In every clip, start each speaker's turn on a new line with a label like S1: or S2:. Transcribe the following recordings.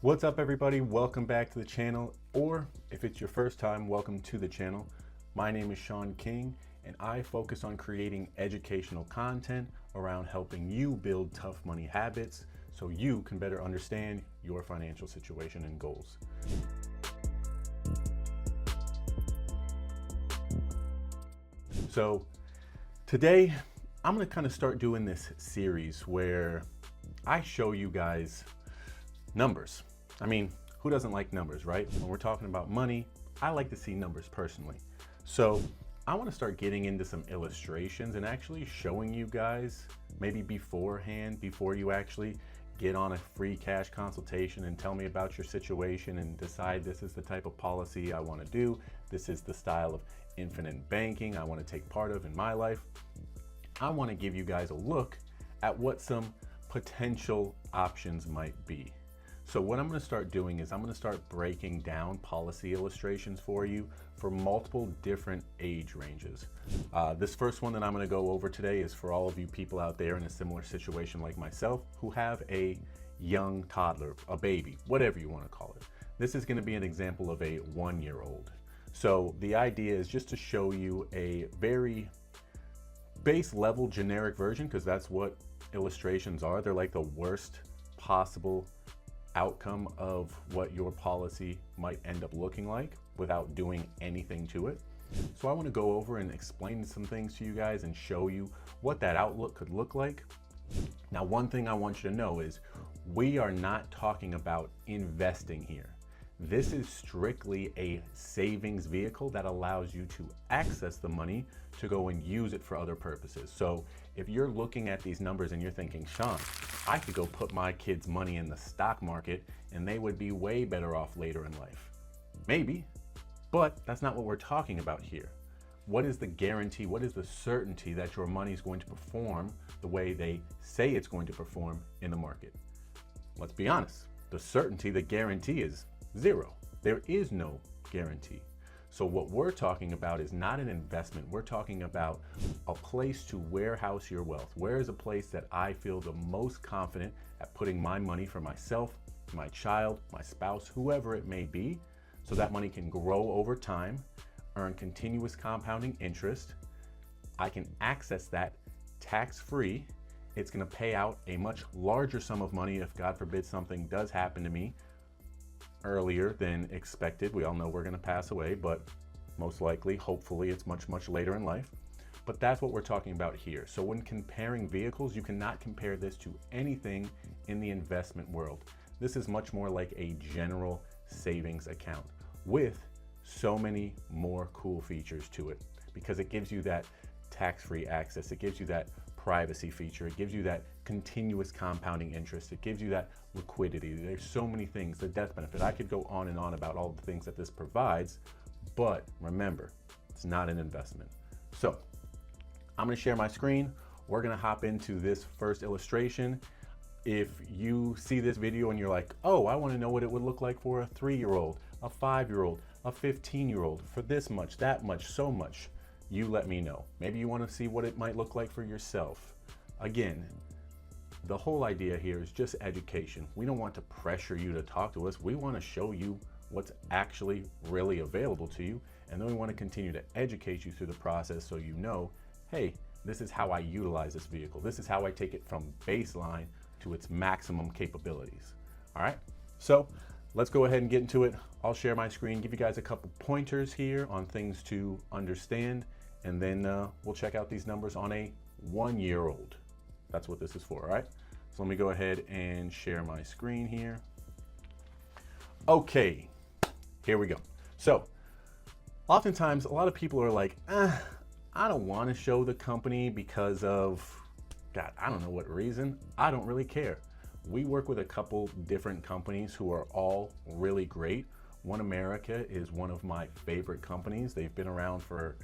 S1: What's up, everybody? Welcome back to the channel, or if it's your first time, welcome to the channel. My name is Sean King, and I focus on creating educational content around helping you build tough money habits so you can better understand your financial situation and goals. So today, I'm going to kind of start doing this series where I show you guys numbers. I mean, who doesn't like numbers, right? When we're talking about money, I like to see numbers personally. So I want to start getting into some illustrations and actually showing you guys maybe beforehand, before you actually get on a free cash consultation and tell me about your situation and decide this is the type of policy I want to do. This is the style of infinite banking I want to take part of in my life. I want to give you guys a look at what some potential options might be. So what I'm going to start doing is I'm going to start breaking down policy illustrations for you for multiple different age ranges. This first one that I'm going to go over today is for all of you people out there in a similar situation like myself who have a young toddler, a baby, whatever you want to call it. This is going to be an example of a 1-year-old. So the idea is just to show you a very base level generic version, because that's what illustrations are. They're like the worst possible outcome of what your policy might end up looking like without doing anything to it. So I want to go over and explain some things to you guys and show you what that outlook could look like. Now, one thing I want you to know is we are not talking about investing here. This is strictly a savings vehicle that allows you to access the money to go and use it for other purposes. So if you're looking at these numbers and you're thinking, Sean, I could go put my kids' money in the stock market and they would be way better off later in life. Maybe, but that's not what we're talking about here. What is the guarantee? What is the certainty that your money is going to perform the way they say it's going to perform in the market? Let's be honest. The certainty, the guarantee is zero. There is no guarantee. So what we're talking about is not an investment. We're talking about a place to warehouse your wealth. Where is a place that I feel the most confident at putting my money for myself, my child, my spouse, whoever it may be, so that money can grow over time, earn continuous compounding interest. I can access that tax-free. It's going to pay out a much larger sum of money if, God forbid, something does happen to me earlier than expected. We all know we're going to pass away, but most likely, hopefully, it's much, much later in life. But that's what we're talking about here. So when comparing vehicles, you cannot compare this to anything in the investment world. This is much more like a general savings account with so many more cool features to it, because it gives you that tax-free access. It gives you that privacy feature. It gives you that continuous compounding interest. It gives you that liquidity. There's so many things, the death benefit. I could go on and on about all the things that this provides, but remember, it's not an investment. So I'm going to share my screen. We're going to hop into this first illustration. If you see this video and you're like, oh, I want to know what it would look like for a 3-year-old, a 5-year-old, a 15-year-old, for this much, that much, so much, you let me know. Maybe you want to see what it might look like for yourself. Again, the whole idea here is just education. We don't want to pressure you to talk to us. We want to show you what's actually really available to you. And then we want to continue to educate you through the process so you know, hey, this is how I utilize this vehicle. This is how I take it from baseline to its maximum capabilities. All right, so let's go ahead and get into it. I'll share my screen, give you guys a couple pointers here on things to understand, and then we'll check out these numbers on a 1-year-old. That's what this is for, all right? So let me go ahead and share my screen here. Okay, here we go. So oftentimes a lot of people are like, I don't want to show the company because of, God, I don't know what reason. I don't really care. We work with a couple different companies who are all really great. One America is one of my favorite companies. They've been around for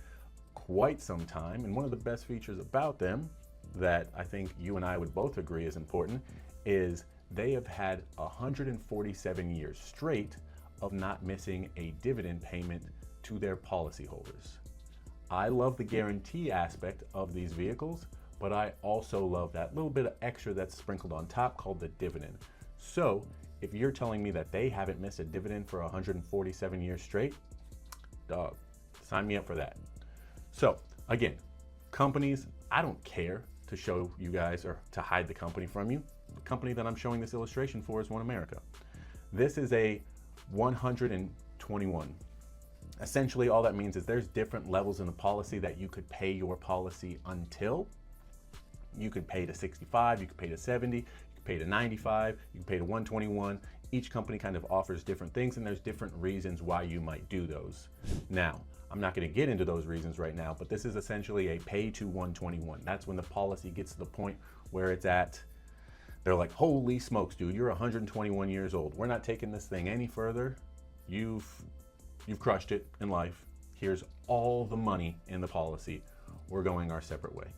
S1: quite some time, and one of the best features about them that I think you and I would both agree is important is they have had 147 years straight of not missing a dividend payment to their policyholders. I love the guarantee aspect of these vehicles, but I also love that little bit of extra that's sprinkled on top called the dividend. So if you're telling me that they haven't missed a dividend for 147 years straight, dog, sign me up for that. So again, companies, I don't care to show you guys or to hide the company from you. The company that I'm showing this illustration for is OneAmerica. This is a 121. Essentially, all that means is there's different levels in the policy that you could pay your policy until. You could pay to 65, you could pay to 70, you could pay to 95, you could pay to 121. Each company kind of offers different things, and there's different reasons why you might do those. Now, I'm not going to get into those reasons right now, but this is essentially a pay to 121. That's when the policy gets to the point where it's at, they're like, holy smokes, dude, you're 121 years old. We're not taking this thing any further. You've crushed it in life. Here's all the money in the policy. We're going our separate way.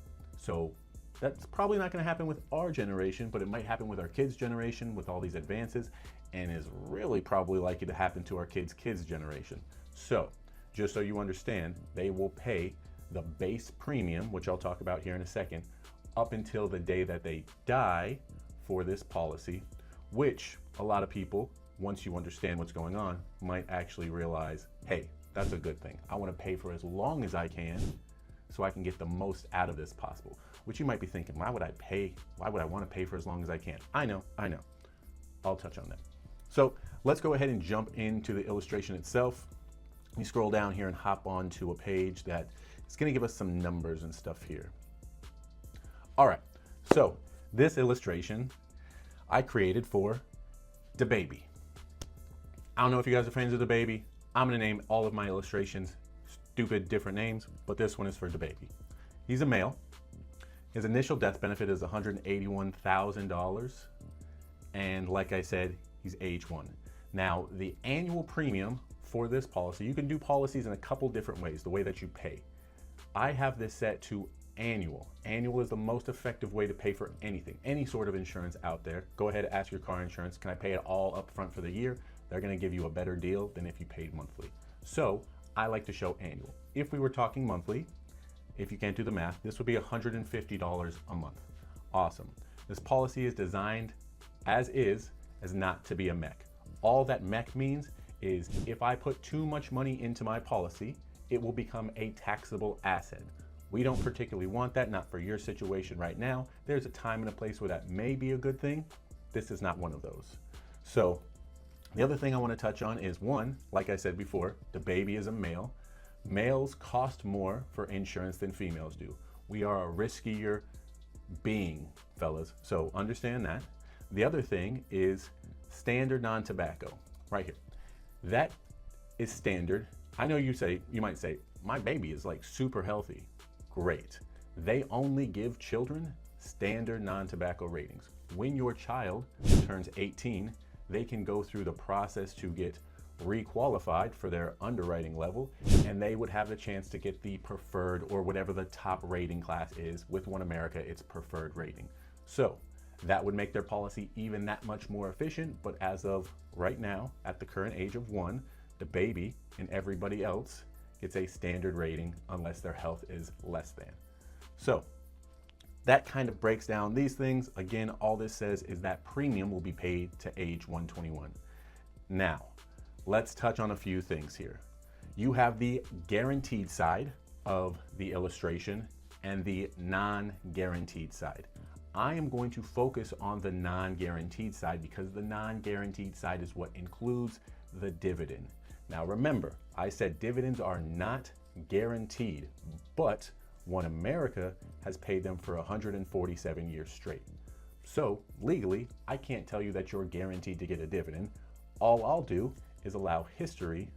S1: So that's probably not going to happen with our generation, but it might happen with our kids' generation with all these advances, and is really probably likely to happen to our kids' generation. So just so you understand, they will pay the base premium, which I'll talk about here in a second, up until the day that they die for this policy, which a lot of people, once you understand what's going on, might actually realize, hey, that's a good thing. I want to pay for as long as I can so I can get the most out of this possible. Which you might be thinking, why would I want to pay for as long as I can? I know. I'll touch on that. So let's go ahead and jump into the illustration itself. We scroll down here and hop onto a page that is going to give us some numbers and stuff here. All right, so this illustration I created for DaBaby. I don't know if you guys are fans of DaBaby. I'm going to name all of my illustrations stupid different names, but this one is for DaBaby. He's a male. His initial death benefit is $181,000. And like I said, he's age 1. Now, the annual premium for this policy, you can do policies in a couple different ways, the way that you pay. I have this set to annual. Annual is the most effective way to pay for anything, any sort of insurance out there. Go ahead and ask your car insurance, can I pay it all up front for the year? They're gonna give you a better deal than if you paid monthly. So I like to show annual. If we were talking monthly, if you can't do the math, this would be $150 a month. Awesome. This policy is designed as not to be a mech. All that mech means is if I put too much money into my policy, it will become a taxable asset. We don't particularly want that, not for your situation right now. There's a time and a place where that may be a good thing. This is not one of those. So the other thing I want to touch on is one, like I said before, DaBaby is a male. Males cost more for insurance than females do. We are a riskier being, fellas. So understand that. The other thing is standard non-tobacco, right here. That is standard. I know you might say, my baby is like super healthy. Great. They only give children standard non-tobacco ratings. When your child turns 18, they can go through the process to get requalified for their underwriting level, and they would have the chance to get the preferred or whatever the top rating class is. With OneAmerica, it's preferred rating. So that would make their policy even that much more efficient, but as of right now, at the current age of 1, DaBaby and everybody else gets a standard rating unless their health is less than. So that kind of breaks down these things. Again, all this says is that premium will be paid to age 121. Now, let's touch on a few things here. You have the guaranteed side of the illustration and the non-guaranteed side. I am going to focus on the non-guaranteed side because the non-guaranteed side is what includes the dividend. Now remember, I said dividends are not guaranteed, but OneAmerica has paid them for 147 years straight. So legally, I can't tell you that you're guaranteed to get a dividend. All I'll do is allow history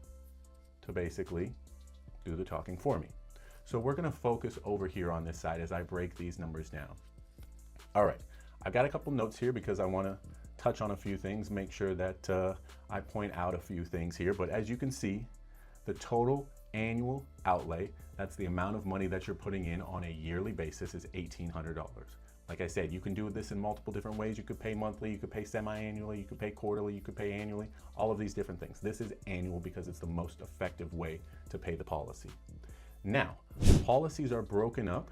S1: to basically do the talking for me. So we're gonna focus over here on this side as I break these numbers down. All right, I've got a couple notes here because I wanna touch on a few things, make sure that I point out a few things here. But as you can see, the total annual outlay, that's the amount of money that you're putting in on a yearly basis, is $1,800. Like I said, you can do this in multiple different ways. You could pay monthly, you could pay semi-annually, you could pay quarterly, you could pay annually, all of these different things. This is annual because it's the most effective way to pay the policy. Now, policies are broken up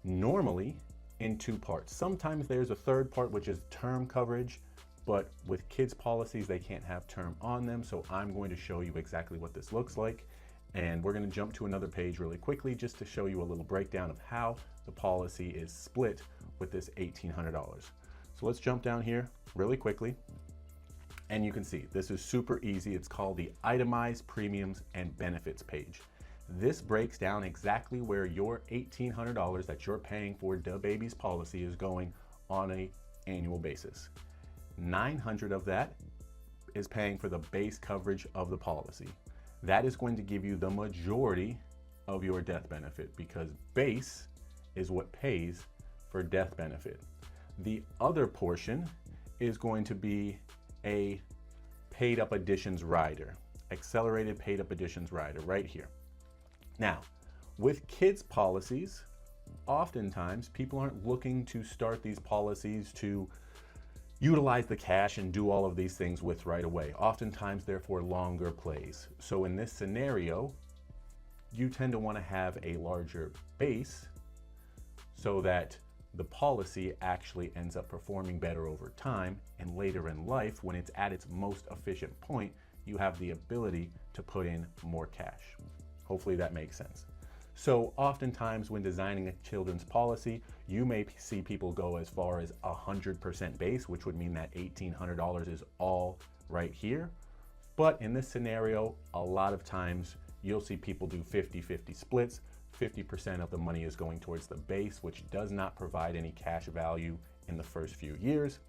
S1: normally in 2 parts. Sometimes there's a third part, which is term coverage, but with kids policies, they can't have term on them. So I'm going to show you exactly what this looks like. And we're going to jump to another page really quickly just to show you a little breakdown of how the policy is split with this $1,800. So let's jump down here really quickly. And you can see this is super easy. It's called the itemized premiums and benefits page. This breaks down exactly where your $1,800 that you're paying for DaBaby's policy is going on an annual basis. $900 of that is paying for the base coverage of the policy. That is going to give you the majority of your death benefit because base is what pays for death benefit. The other portion is going to be a paid up additions rider, accelerated paid up additions rider right here. Now, with kids policies, oftentimes people aren't looking to start these policies to utilize the cash and do all of these things with right away. Oftentimes they're for longer plays. So in this scenario, you tend to want to have a larger base so that the policy actually ends up performing better over time, and later in life, when it's at its most efficient point, you have the ability to put in more cash. Hopefully that makes sense. So oftentimes when designing a children's policy, you may see people go as far as 100% base, which would mean that $1,800 is all right here. But in this scenario, a lot of times you'll see people do 50-50 splits. 50% of the money is going towards the base, which does not provide any cash value in the first few years.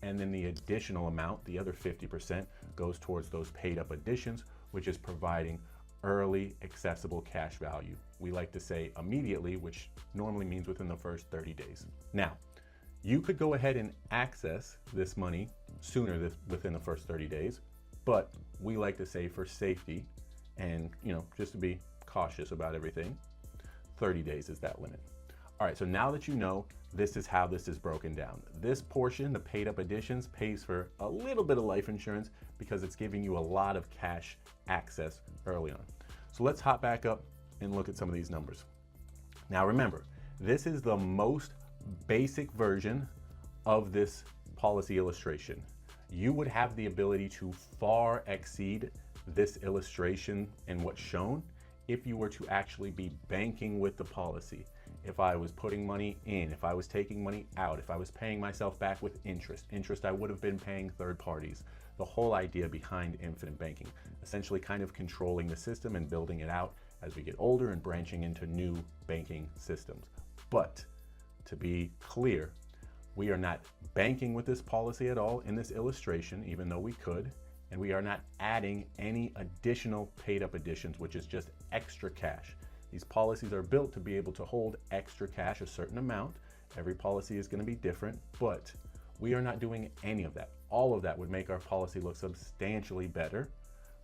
S1: And then the additional amount, the other 50%, goes towards those paid up additions, which is providing early accessible cash value. We like to say immediately, which normally means within the first 30 days. Now, you could go ahead and access this money sooner within the first 30 days, but we like to say for safety and, just to be cautious about everything, 30 days is that limit. All right, so now that you know, this is how this is broken down. This portion, the paid up additions, pays for a little bit of life insurance because it's giving you a lot of cash access early on. So let's hop back up and look at some of these numbers. Now remember, this is the most basic version of this policy illustration. You would have the ability to far exceed this illustration and what's shown if you were to actually be banking with the policy. If I was putting money in, if I was taking money out, if I was paying myself back with interest I would have been paying third parties. The whole idea behind infinite banking, essentially kind of controlling the system and building it out as we get older and branching into new banking systems. But to be clear, we are not banking with this policy at all in this illustration, even though we could, and we are not adding any additional paid up additions, which is just extra cash. These policies are built to be able to hold extra cash, a certain amount. Every policy is going to be different, but we are not doing any of that. All of that would make our policy look substantially better.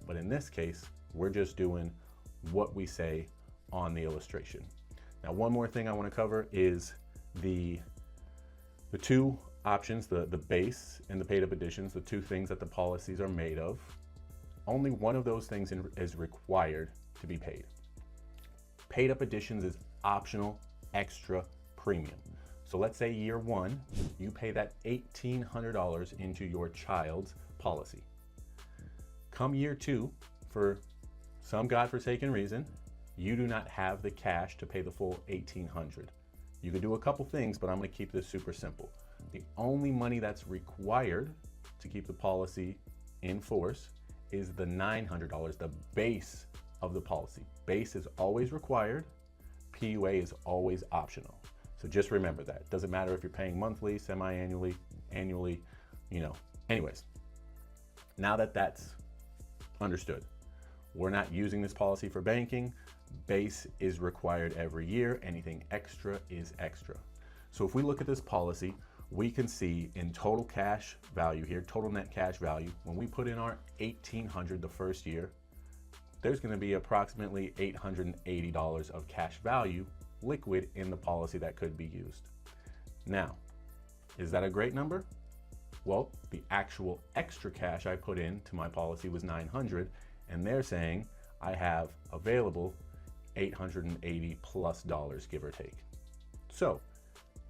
S1: But in this case, we're just doing what we say on the illustration. Now, one more thing I want to cover is the two options, the base and the paid up additions, the two things that the policies are made of. Only one of those things is required to be paid. Paid up additions is optional extra premium. So let's say year one, you pay that $1,800 into your child's policy. Come year two, for some godforsaken reason, you do not have the cash to pay the full $1,800. You could do a couple things, but I'm going to keep this super simple. The only money that's required to keep the policy in force is the $900, the base of the policy. Base is always required. PUA is always optional. So just remember that. Doesn't matter if you're paying monthly, semi-annually, annually, Anyways, now that that's understood, we're not using this policy for banking. Base is required every year. Anything extra is extra. So if we look at this policy, we can see in total cash value here, total net cash value, when we put in our $1,800 the first year, there's going to be approximately $880 of cash value liquid in the policy that could be used. Now, is that a great number? Well, the actual extra cash I put into my policy was $900, and they're saying I have available $880 plus, give or take. So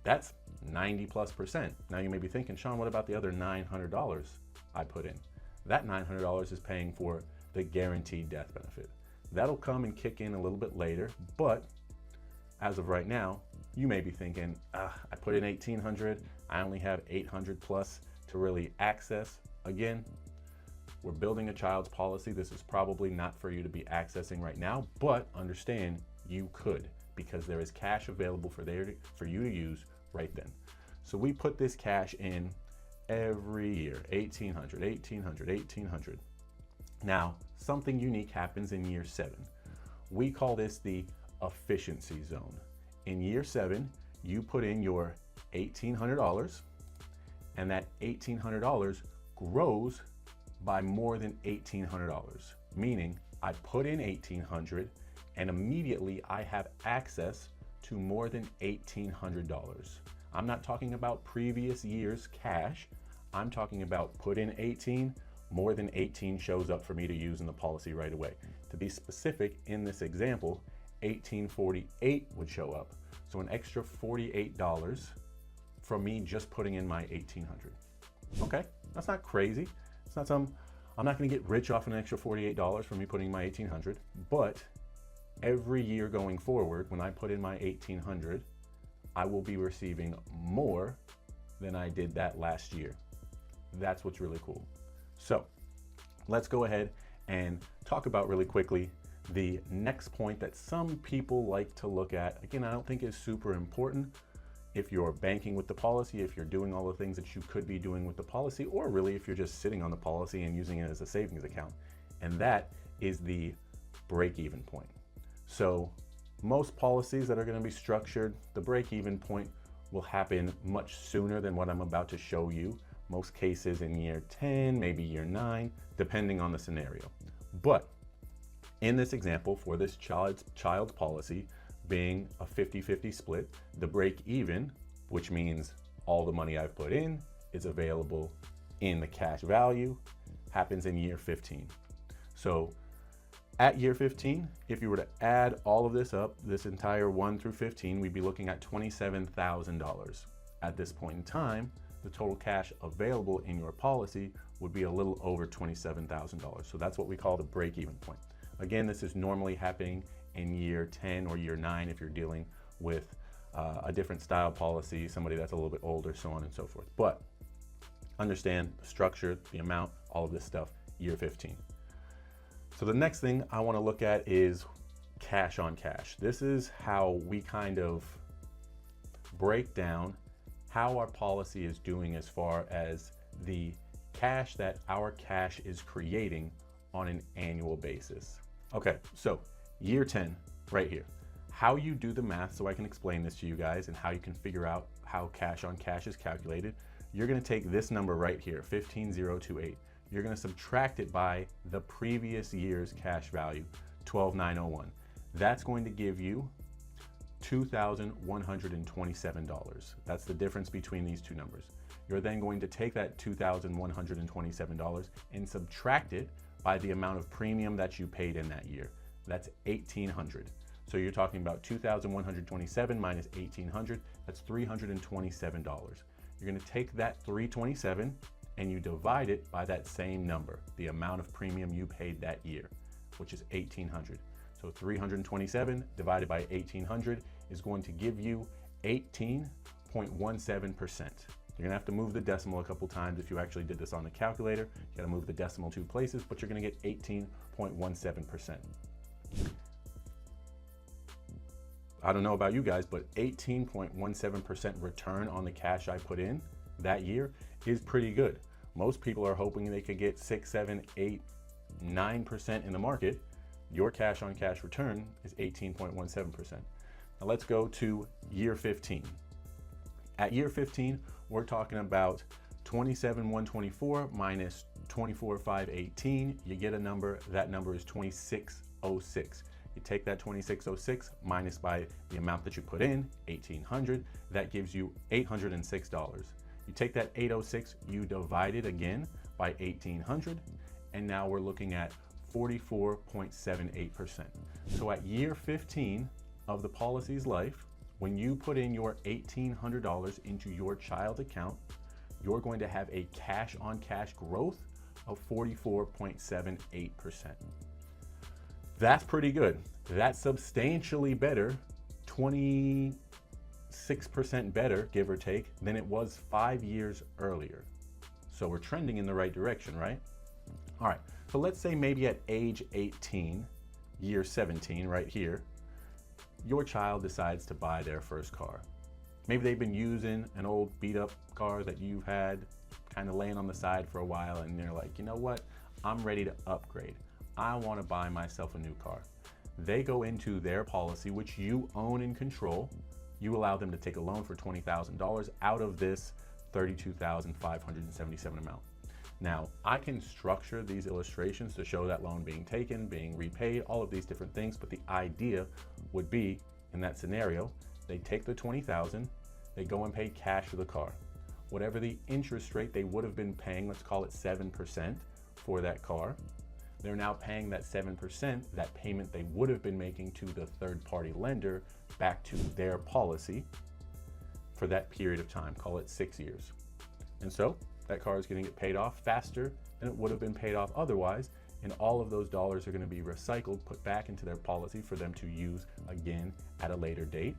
S1: that's 90+%. Now you may be thinking, Sean, what about the other $900 I put in? That $900 is paying for the guaranteed death benefit. That'll come and kick in a little bit later, but as of right now, you may be thinking, I put in $1,800, I only have $800 plus to really access. Again, we're building a child's policy. This is probably not for you to be accessing right now, but understand you could, because there is cash available for you to use right then. So we put this cash in every year, $1,800, $1,800, $1,800. Now, something unique happens in year 7. We call this the efficiency zone. In year 7, you put in your $1,800, and that $1,800 grows by more than $1,800, meaning I put in $1,800 and immediately I have access to more than $1,800. I'm not talking about previous year's cash. I'm talking about put in 18, more than 18 shows up for me to use in the policy right away. To be specific, in this example, 1848 would show up. So an extra $48 from me just putting in my 1,800. Okay, that's not crazy. It's not some, I'm not gonna get rich off an extra $48 from me putting my 1,800, but every year going forward, when I put in my 1,800, I will be receiving more than I did that last year. That's what's really cool. So let's go ahead and talk about really quickly the next point that some people like to look at. Again, I don't think is super important if you're banking with the policy, if you're doing all the things that you could be doing with the policy, or really if you're just sitting on the policy and using it as a savings account. And that is the break-even point. So most policies that are going to be structured, the break-even point will happen much sooner than what I'm about to show you. Most cases in year 10, maybe year 9, depending on the scenario. But in this example, for this child's policy being a 50-50 split, the break-even, which means all the money I've put in is available in the cash value, happens in year 15. So at year 15, if you were to add all of this up, this entire 1 through 15, we'd be looking at $27,000. At this point in time, the total cash available in your policy would be a little over $27,000. So that's what we call the break-even point. Again, this is normally happening in year 10 or year 9 if you're dealing with a different style policy, somebody that's a little bit older, so on and so forth. But understand the structure, the amount, all of this stuff, year 15. So the next thing I want to look at is cash on cash. This is how we kind of break down how our policy is doing as far as the cash that our cash is creating on an annual basis. Okay, so year 10 right here. How you do the math, so I can explain this to you guys and how you can figure out how cash on cash is calculated. You're gonna take this number right here, 15,028. You're gonna subtract it by the previous year's cash value, 12,901. That's going to give you $2,127. That's the difference between these two numbers. You're then going to take that $2,127 and subtract it by the amount of premium that you paid in that year. That's $1,800. So you're talking about $2,127 minus $1,800, that's $327. You're gonna take that $327 and you divide it by that same number, the amount of premium you paid that year, which is $1,800. So 327 divided by 1,800 is going to give you 18.17%. You're gonna have to move the decimal a couple times if you actually did this on the calculator. You gotta move the decimal 2 places, but you're gonna get 18.17%. I don't know about you guys, but 18.17% return on the cash I put in that year is pretty good. Most people are hoping they could get 6, 7, 8, 9% in the market. Your cash on cash return is 18.17%. Now let's go to year 15. At year 15, we're talking about 27,124 minus 24,518. You get a number, that number is 2606. You take that 2606 minus by the amount that you put in, 1,800, that gives you $806. You take that 806, you divide it again by 1,800, and now we're looking at 44.78%. So at year 15 of the policy's life, When you put in your $1,800 into your child account, you're going to have a cash on cash growth of 44.78%. That's pretty good. That's substantially better, 26% better, give or take, than it was 5 years earlier. So we're trending in the right direction, right? All right, so let's say maybe at age 18, year 17, right here, your child decides to buy their first car. Maybe they've been using an old beat up car that you've had kind of laying on the side for a while, and they're like, you know what? I'm ready to upgrade. I want to buy myself a new car. They go into their policy, which you own and control. You allow them to take a loan for $20,000 out of this $32,577 amount. Now, I can structure these illustrations to show that loan being taken, being repaid, all of these different things, but the idea would be, in that scenario, they take the $20,000, they go and pay cash for the car. Whatever the interest rate they would have been paying, let's call it 7% for that car, they're now paying that 7%, that payment they would have been making to the third-party lender, back to their policy for that period of time, call it 6 years. And so that car is going to get paid off faster than it would have been paid off otherwise, and all of those dollars are going to be recycled, put back into their policy for them to use again at a later date.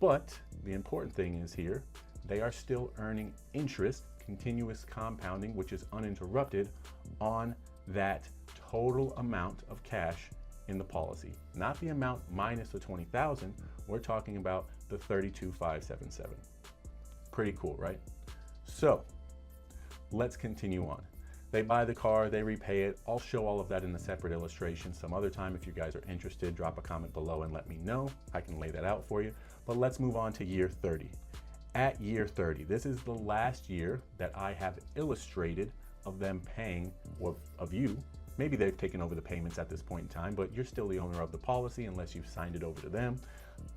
S1: But the important thing is here, they are still earning interest, continuous compounding, which is uninterrupted, on that total amount of cash in the policy. Not the amount minus the 20,000, we're talking about the 32,577. Pretty cool, right? So let's continue on. They buy the car, they repay it. I'll show all of that in a separate illustration some other time. If you guys are interested, drop a comment below and let me know. I can lay that out for you. But let's move on to year 30. At year 30, this is the last year that I have illustrated of them paying, or of you. Maybe they've taken over the payments at this point in time, but you're still the owner of the policy unless you've signed it over to them.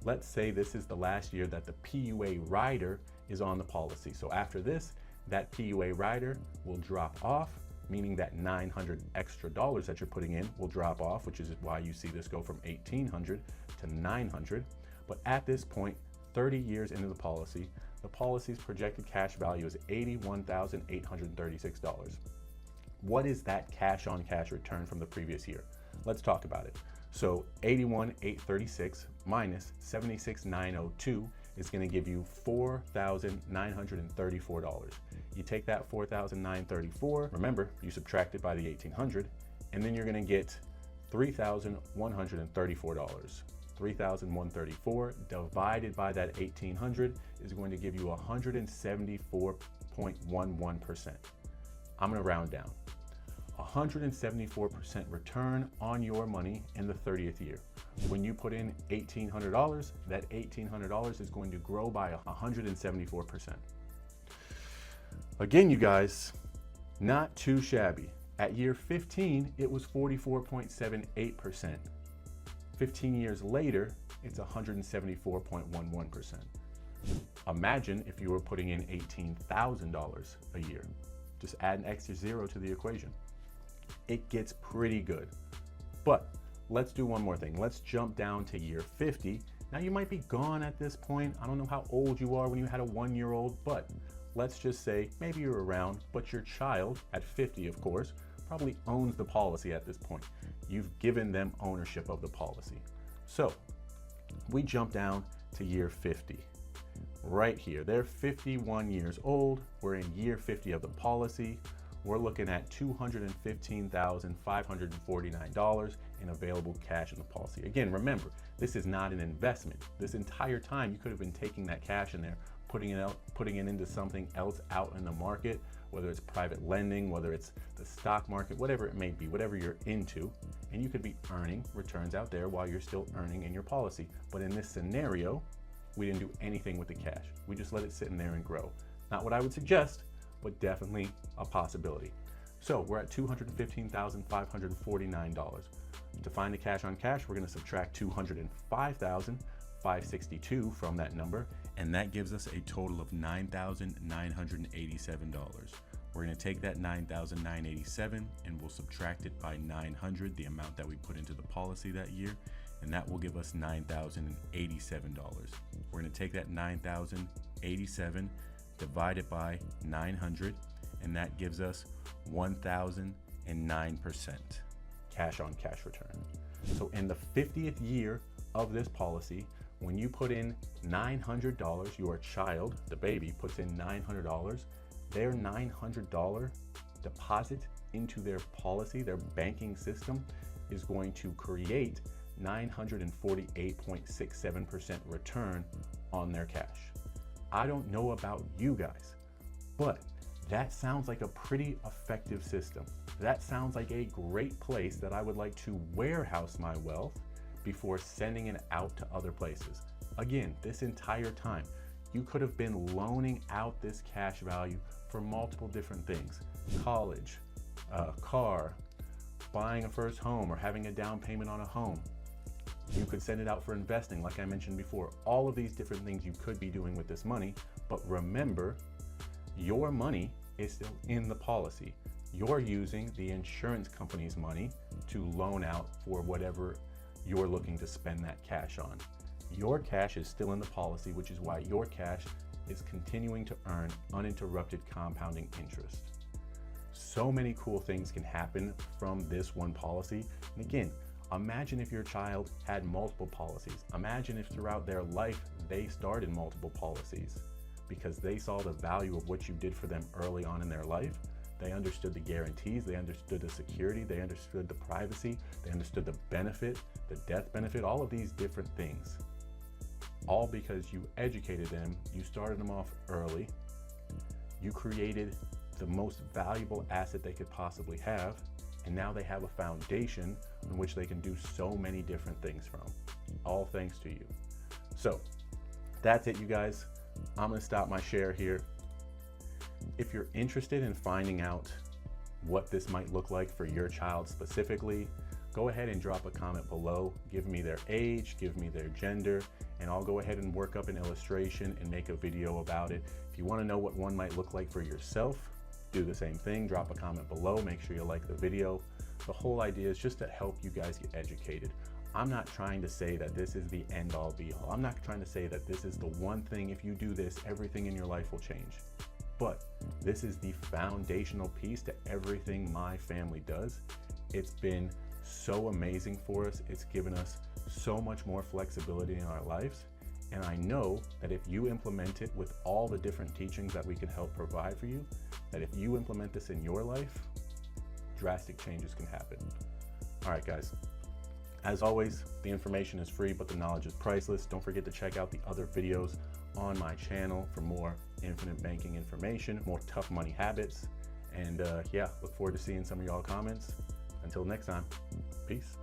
S1: Let's say this is the last year that the PUA rider is on the policy. So after this, that PUA rider will drop off, meaning that $900 extra that you're putting in will drop off, which is why you see this go from $1,800 to $900. But at this point, 30 years into the policy's projected cash value is $81,836. What is that cash on cash return from the previous year? Let's talk about it. So 81,836 minus 76,902 is going to give you $4,934. You take that $4,934, remember, you subtract it by the 1,800, and then you're going to get $3,134. 3,134 divided by that 1,800 is going to give you 174.11%. I'm going to round down. 174% return on your money in the 30th year. When you put in $1,800, that $1,800 is going to grow by 174%. Again, you guys, not too shabby. At year 15, it was 44.78%. 15 years later, it's 174.11%. Imagine if you were putting in $18,000 a year. Just add an extra zero to the equation. It gets pretty good. But let's do one more thing. Let's jump down to year 50. Now you might be gone at this point. I don't know how old you are when you had a 1-year-old, but let's just say maybe you're around, but your child at 50, of course, probably owns the policy at this point. You've given them ownership of the policy. So we jump down to year 50. Right here, they're 51 years old. We're in year 50 of the policy. We're looking at $215,549 in available cash in the policy. Again, remember, this is not an investment. This entire time, you could have been taking that cash in there, putting it into something else out in the market, whether it's private lending, whether it's the stock market, whatever it may be, whatever you're into, and you could be earning returns out there while you're still earning in your policy. But in this scenario, we didn't do anything with the cash. We just let it sit in there and grow. Not what I would suggest, but definitely a possibility. So we're at $215,549. To find the cash on cash, we're going to subtract $205,562 from that number, and that gives us a total of $9,987. We're going to take that $9,987 and we'll subtract it by 900, the amount that we put into the policy that year, and that will give us $9,087. We're going to take that $9,087, divide it by 900, and that gives us 1,009% cash on cash return. So in the 50th year of this policy, when you put in $900, your child, the baby, puts in $900, their $900 deposit into their policy, their banking system, is going to create 948.67% return on their cash. I don't know about you guys, but that sounds like a pretty effective system. That sounds like a great place that I would like to warehouse my wealth before sending it out to other places. Again, this entire time, you could have been loaning out this cash value for multiple different things: college, car, buying a first home, or having a down payment on a home. You could send it out for investing, like I mentioned before. All of these different things you could be doing with this money, but remember, your money is still in the policy. You're using the insurance company's money to loan out for whatever you're looking to spend that cash on. Your cash is still in the policy, which is why your cash is continuing to earn uninterrupted compounding interest. So many cool things can happen from this one policy. And again, imagine if your child had multiple policies. Imagine if throughout their life they started multiple policies because they saw the value of what you did for them early on in their life. They understood the guarantees, they understood the security, they understood the privacy, they understood the benefit, the death benefit, all of these different things. All because you educated them, you started them off early, you created the most valuable asset they could possibly have, and now they have a foundation in which they can do so many different things from, all thanks to you. So that's it, you guys. I'm gonna stop my share here. If you're interested in finding out what this might look like for your child specifically, go ahead and drop a comment below. Give me their age, give me their gender, and I'll go ahead and work up an illustration and make a video about it. If you want to know what one might look like for yourself, do the same thing. Drop a comment below, make sure you like the video. The whole idea is just to help you guys get educated. I'm not trying to say that this is the end all be all. I'm not trying to say that this is the one thing, if you do this, everything in your life will change. But this is the foundational piece to everything my family does. It's been so amazing for us. It's given us so much more flexibility in our lives. And I know that if you implement it with all the different teachings that we can help provide for you, that if you implement this in your life, drastic changes can happen. All right, guys. As always, the information is free, but the knowledge is priceless. Don't forget to check out the other videos on my channel for more infinite banking information, more tough money habits. And yeah, look forward to seeing some of y'all comments. Until next time, peace.